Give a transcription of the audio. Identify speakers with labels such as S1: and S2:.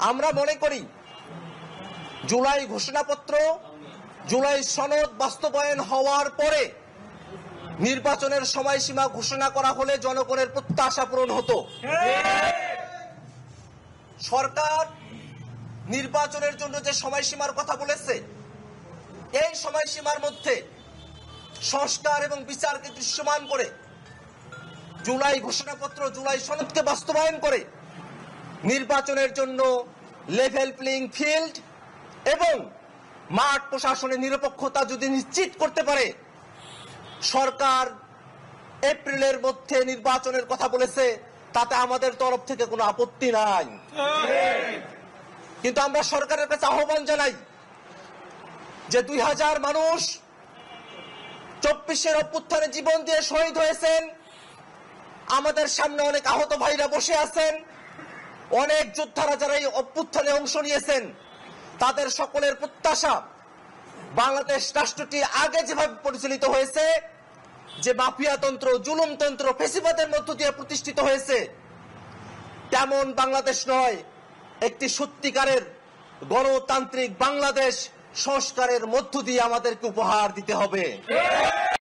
S1: আমরা মনে করি জুলাই ঘোষণাপত্র, জুলাই সনদ বাস্তবায়ন হওয়ার পরে নির্বাচনের সময়সীমা ঘোষণা করা হলে জনগণের প্রত্যাশা পূরণ হতো। সরকার নির্বাচনের জন্য যে সময়সীমার কথা বলেছে, এই সময়সীমার মধ্যে সংস্কার এবং বিচারকে দৃশ্যমান করে জুলাই ঘোষণাপত্র, জুলাই সনদকে বাস্তবায়ন করে নির্বাচনের জন্য লেভেল প্লেইং ফিল্ড এবং মাঠ প্রশাসনের নিরপেক্ষতা যদি নিশ্চিত করতে পারে, সরকার এপ্রিলের মধ্যে নির্বাচনের কথা বলেছে, তাতে আমাদের তরফ থেকে কোনো আপত্তি নাই। কিন্তু আমরা সরকারের কাছে আহ্বান জানাই যে 2000 মানুষ 24-এর অভ্যুত্থানে জীবন দিয়ে শহীদ হয়েছেন, আমাদের সামনে অনেক আহত ভাইরা বসে আছেন, অনেক যোদ্ধারা যারা এই অভ্যুত্থানে অংশ নিয়েছেন, তাদের সকলের প্রত্যাশা বাংলাদেশ রাষ্ট্রটি আগে যেভাবে পরিচালিত হয়েছে, যে মাফিয়াতন্ত্র, জুলুমতন্ত্র, ফেসিবাদের মধ্য দিয়ে প্রতিষ্ঠিত হয়েছে, তেমন বাংলাদেশ নয়, একটি সত্যিকারের গণতান্ত্রিক বাংলাদেশ সংস্কারের মধ্য দিয়ে আমাদেরকে উপহার দিতে হবে।